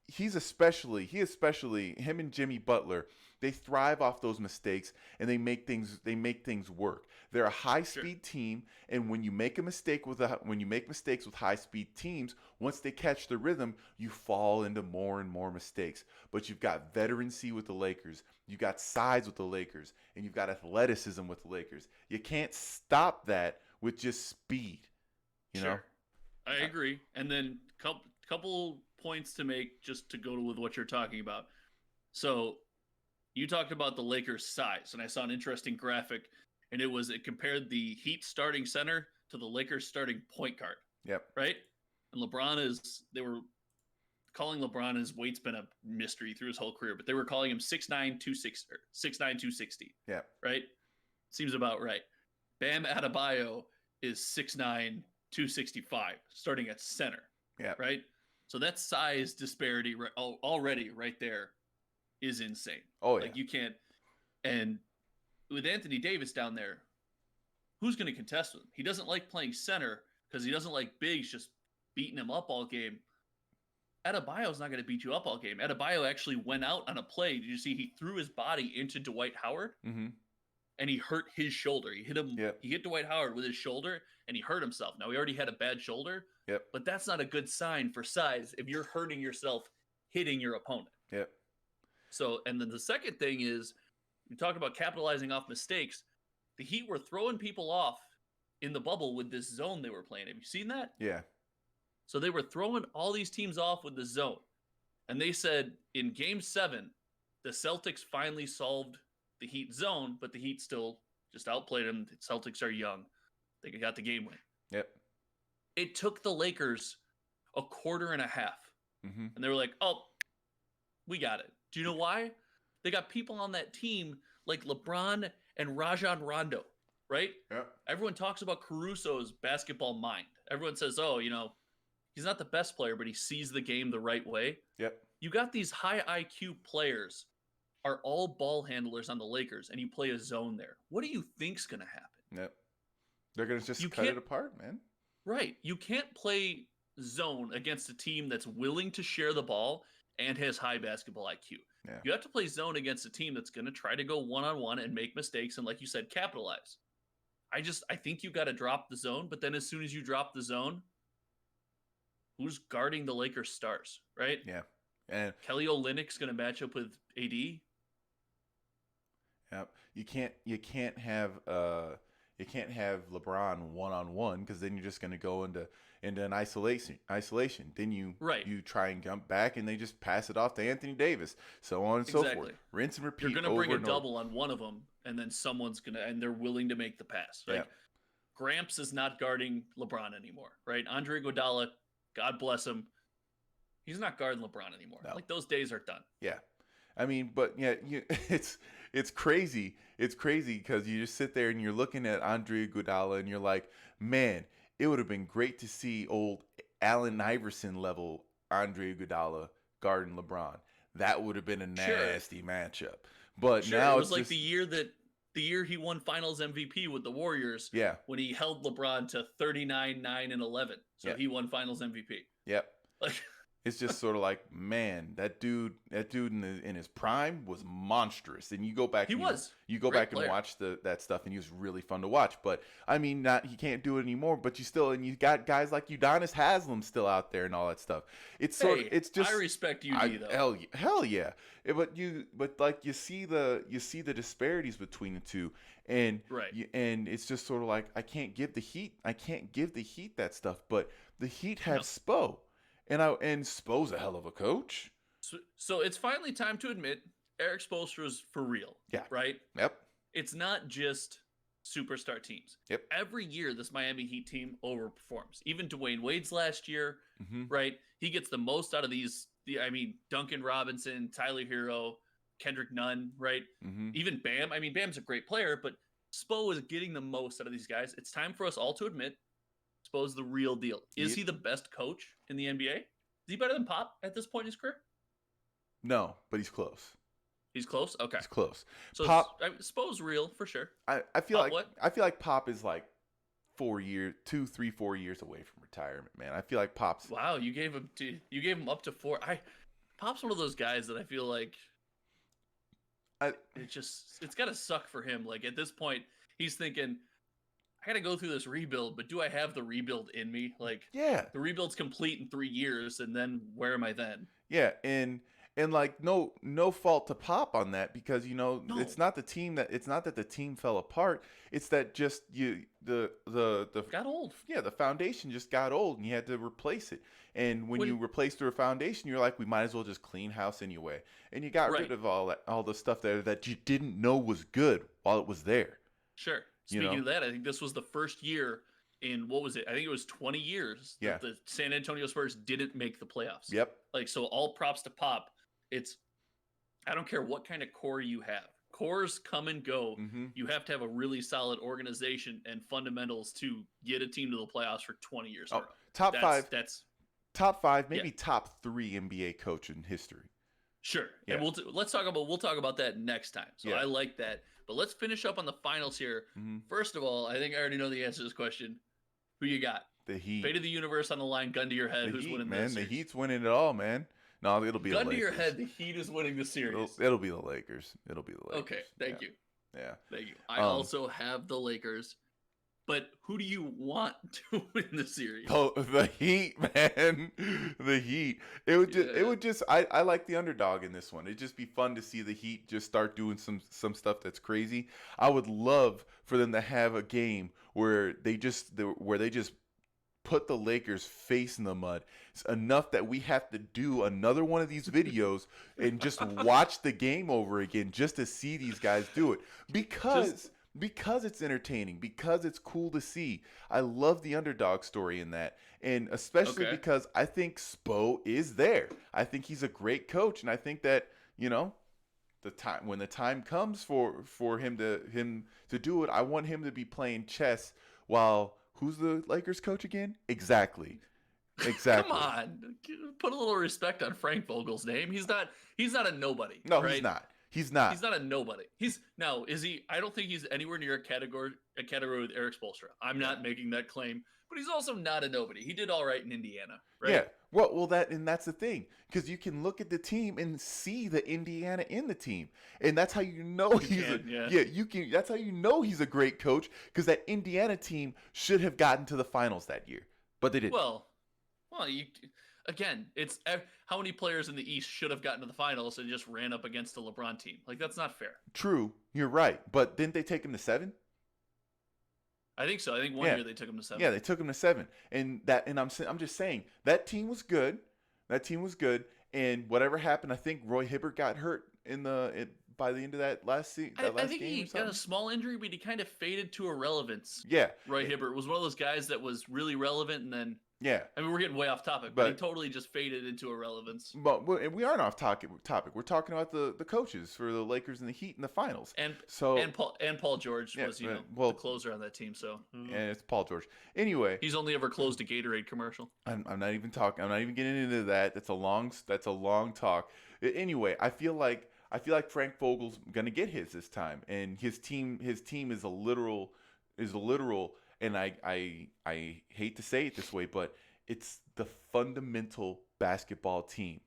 He especially him and Jimmy Butler, they thrive off those mistakes and they make things work. They're a high-speed team, and when you make mistakes with high-speed teams, once they catch the rhythm, you fall into more and more mistakes. But you've got veterancy with the Lakers, you've got size with the Lakers, and you've got athleticism with the Lakers. You can't stop that with just speed. You know? I agree. And then couple points to make just to go with what you're talking about. So you talked about the Lakers' size, and I saw an interesting graphic, and it compared the Heat starting center to the Lakers starting point guard. Yep. Right? And they were calling LeBron, his weight's been a mystery through his whole career, but they were calling him 6'9", 260. Yeah. Right? Seems about right. Bam Adebayo is 6'9", 265, starting at center. Yeah. Right? So that size disparity already right there is insane. Oh, yeah. Like, you can't. And with Anthony Davis down there, who's going to contest with him? He doesn't like playing center because he doesn't like bigs just beating him up all game. Adebayo's not going to beat you up all game. Adebayo actually went out on a play. Did you see he threw his body into Dwight Howard? Mm-hmm. And he hurt his shoulder. He hit him. Yep. He hit Dwight Howard with his shoulder, and he hurt himself. Now, he already had a bad shoulder. Yep. But that's not a good sign for size if you're hurting yourself hitting your opponent. Yep. So, and then the second thing is, you talk about capitalizing off mistakes. The Heat were throwing people off in the bubble with this zone they were playing. Have you seen that? Yeah. So they were throwing all these teams off with the zone. And they said in Game 7, the Celtics finally solved the Heat zone, but the Heat still just outplayed them. The Celtics are young. They got the game win. Yep. It took the Lakers a quarter and a half. Mm-hmm. And they were like, oh, we got it. Do you know why? They got people on that team like LeBron and Rajon Rondo, right? Yep. Everyone talks about Caruso's basketball mind. Everyone says, oh, he's not the best player, but he sees the game the right way. Yep. You got these high IQ players are all ball handlers on the Lakers, and you play a zone there. What do you think's going to happen? Yep. They're going to just cut it apart, man. Right. You can't play zone against a team that's willing to share the ball and has high basketball IQ. Yeah. You have to play zone against a team that's going to try to go one-on-one and make mistakes and, like you said, capitalize. I think you got to drop the zone, but then as soon as you drop the zone, who's guarding the Lakers stars, right? Yeah. And Kelly Olynyk's going to match up with AD. Yep. You can't have LeBron one-on-one because then you're just going to go into an isolation. Then you try and jump back and they just pass it off to Anthony Davis, so on and so forth. Rinse and repeat. You're going to bring a double on one of them, and then someone's going to, and they're willing to make the pass. Like, Gramps is not guarding LeBron anymore, right? Andre Iguodala, God bless him, he's not guarding LeBron anymore. No. Like, those days are done. Yeah. I mean, but yeah, it's crazy. It's crazy because you just sit there and you're looking at Andre Iguodala and you're like, man, it would have been great to see old Allen Iverson level Andre Iguodala guarding LeBron. That would have been a nasty matchup. But now it was like the year he won Finals MVP with the Warriors. Yeah. When he held LeBron to 39, 9, and 11, so he won Finals MVP. Yep. Like. it's just sort of like, man, that dude in his prime was monstrous. And you go back, you go back and watch that stuff, and he was really fun to watch. But I mean, he can't do it anymore. But you got guys like Udonis Haslem still out there and all that stuff. It's it's just, I respect UD though. Hell yeah. But like you see the disparities between the two, and and it's just sort of like, I can't give the Heat that stuff, but the Heat have Spo. And Spo's a hell of a coach. So it's finally time to admit Eric Spoelstra's for real. Yeah. Right? Yep. It's not just superstar teams. Yep. Every year, this Miami Heat team overperforms. Even Dwayne Wade's last year, right? He gets the most out of these. Duncan Robinson, Tyler Hero, Kendrick Nunn, right? Even Bam. I mean, Bam's a great player, but Spo is getting the most out of these guys. It's time for us all to admit Spo's the real deal. Is he the best coach in the NBA? Is he better than Pop at this point in his career? No, but he's close. He's close? Okay. He's close. So Spo's real for sure. I feel like Pop is like 4 years, 2, 3, 4 years away from retirement, man. I feel like Pop's. Wow, you gave him up to 4. Pop's one of those guys that I feel like it's gotta suck for him. Like at this point, he's thinking, I gotta go through this rebuild, but do I have the rebuild in me? Like, yeah, the rebuild's complete in 3 years, and then where am I then? Yeah, and like no fault to Pop on that, because it's not that the team fell apart. It's that just the got old. Yeah, the foundation just got old, and you had to replace it. And when you replace the foundation, you're like, we might as well just clean house anyway. And you got rid of all the stuff there that you didn't know was good while it was there. Sure. Speaking of that, I think this was the first year in, what was it? I think it was 20 years that the San Antonio Spurs didn't make the playoffs. Yep. Like, so all props to Pop. I don't care what kind of core you have. Cores come and go. You have to have a really solid organization and fundamentals to get a team to the playoffs for 20 years in a row. Top five, maybe top 3 NBA coach in history. Sure. Yeah. And we'll talk about that next time. So I like that. But let's finish up on the finals here. First of all, I think I already know the answer to this question. Who you got? The Heat. Fate of the universe on the line, gun to your head. Who's winning this? Man, the Heat's winning it all, man. No, it'll be the Lakers. Gun to your head, the Heat is winning the series. It'll be the Lakers. Okay, thank you. Yeah. Thank you. I also have the Lakers. But who do you want to win the series? Oh, the Heat, man. The Heat. It would just I like the underdog in this one. It'd just be fun to see the Heat just start doing some stuff that's crazy. I would love for them to have a game where they just put the Lakers face in the mud. It's enough that we have to do another one of these videos and just watch the game over again just to see these guys do it. Because it's entertaining, because it's cool to see. I love the underdog story in that. And especially because I think Spo is there. I think he's a great coach, and I think that, when the time comes for him to do it, I want him to be playing chess while who's the Lakers coach again? Exactly. Come on. Put a little respect on Frank Vogel's name. He's not a nobody. No, right? He's not. He's not. He's not a nobody. Is he? I don't think he's anywhere near a category with Eric Spoelstra. I'm not making that claim, but he's also not a nobody. He did all right in Indiana, right? Yeah. Well, that's the thing, because you can look at the team and see the Indiana in the team, and that's how you know That's how you know he's a great coach, because that Indiana team should have gotten to the finals that year, but they didn't. Well, it's how many players in the East should have gotten to the finals and just ran up against the LeBron team. Like, that's not fair. True, you're right, but didn't they take him to 7? I think so. I think one year they took him to 7. Yeah, they took him to 7, and I'm just saying that team was good. That team was good, and whatever happened, I think Roy Hibbert got hurt by the end of that last season. I think he got a small injury, but he kind of faded to irrelevance. Yeah, Roy Hibbert was one of those guys that was really relevant, and then. Yeah. I mean, we're getting way off topic, but he totally just faded into irrelevance. But we aren't off topic. We're talking about the coaches for the Lakers and the Heat in the finals. And Paul George was, the closer on that team. So and it's Paul George. Anyway, he's only ever closed a Gatorade commercial. I'm not even getting into that. That's a long talk. Anyway, I feel like Frank Vogel's gonna get his this time, and his team is a literal. And I hate to say it this way, but it's the fundamental basketball team.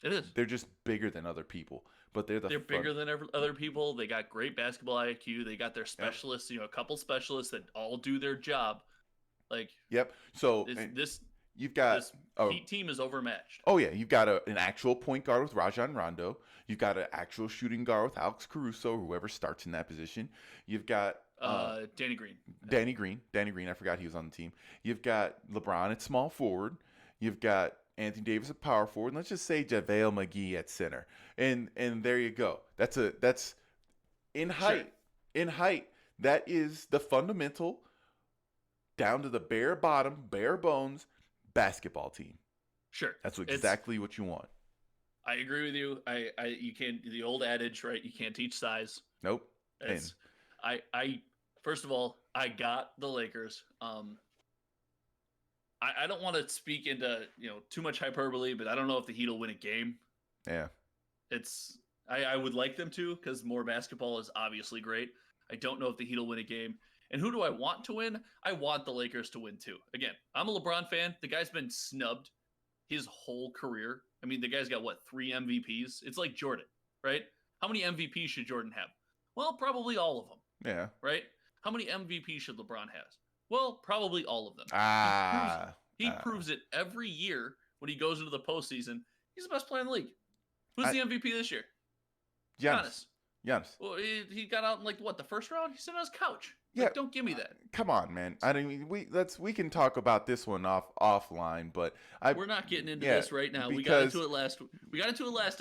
It is. They're just bigger than other people, but they're bigger than other people. They got great basketball IQ. They got their specialists. A couple specialists that all do their job. Like, So this you've got this Heat team is overmatched. Oh yeah, you've got an actual point guard with Rajon Rondo. You've got an actual shooting guard with Alex Caruso, whoever starts in that position. You've got Danny Green. Danny Green. I forgot he was on the team. You've got LeBron at small forward. You've got Anthony Davis at power forward. And let's just say JaVale McGee at center. And there you go. That's in height. Sure. In height, that is the fundamental, down to the bare bottom, bare bones basketball team. Sure. That's exactly what you want. I agree with you. You can't, the old adage, right? You can't teach size. Nope. First of all, I got the Lakers. I don't want to speak into, too much hyperbole, but I don't know if the Heat will win a game. Yeah. I would like them to, because more basketball is obviously great. I don't know if the Heat will win a game. And who do I want to win? I want the Lakers to win too. Again, I'm a LeBron fan. The guy's been snubbed his whole career. I mean, the guy's got, 3 MVPs? It's like Jordan, right? How many MVPs should Jordan have? Well, probably all of them. Yeah. Right? How many MVPs should LeBron have? Well, probably all of them. He proves it every year when he goes into the postseason. He's the best player in the league. Who's the MVP this year? Giannis. Well, he got out in the first round? He's sitting on his couch. Yeah, don't give me that. Come on, man. I mean, we can talk about this one offline, but we're not getting into this right now. We got into it last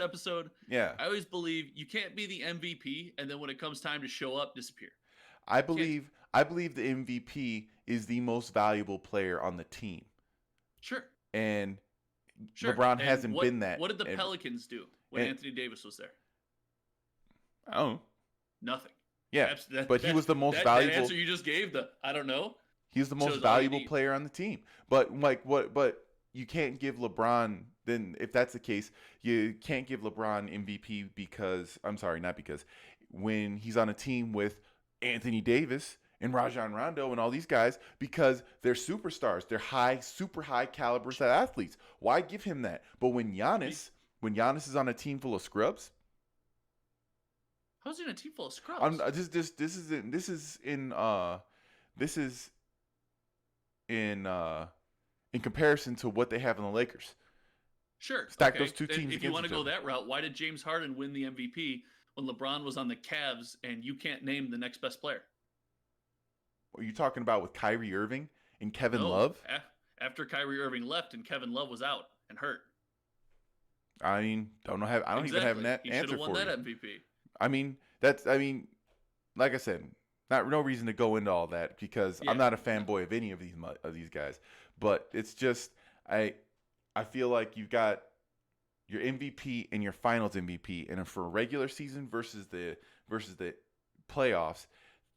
episode. Yeah. I always believe you can't be the MVP, and then when it comes time to show up, disappear. I believe the MVP is the most valuable player on the team. Sure. And LeBron hasn't been that. What did the Pelicans do when Anthony Davis was there? Oh. Nothing. Yeah, but he was the most valuable. That answer you just gave, I don't know. He was the most valuable player on the team. But But you can't give LeBron. Then, if that's the case, you can't give LeBron MVP because when he's on a team with Anthony Davis and Rajon Rondo and all these guys, because they're superstars, they're super high caliber athletes. Why give him that? But when Giannis is on a team full of scrubs. How's he in a team full of scrubs? This is in comparison to what they have in the Lakers. Sure. Stack those two teams. If you want to go that route, why did James Harden win the MVP when LeBron was on the Cavs and you can't name the next best player? Are you talking about with Kyrie Irving and Kevin Love? After Kyrie Irving left and Kevin Love was out and hurt. I mean, don't know. I don't even have that answer for you. He should have won that MVP. Like I said, no reason to go into all that because I'm not a fanboy of any of these guys. But it's just I feel like you've got your MVP and your Finals MVP, and for a regular season versus the playoffs,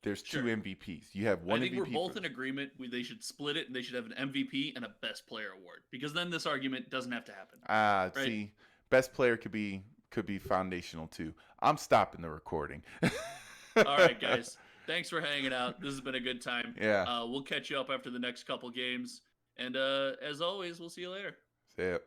there's two MVPs. You have one. I think we're both in agreement. They should split it, and they should have an MVP and a Best Player award because then this argument doesn't have to happen. Right? See, Best Player could be foundational too. I'm stopping the recording. All right, guys. Thanks for hanging out. This has been a good time. Yeah. We'll catch you up after the next couple games. And as always, we'll see you later. See ya.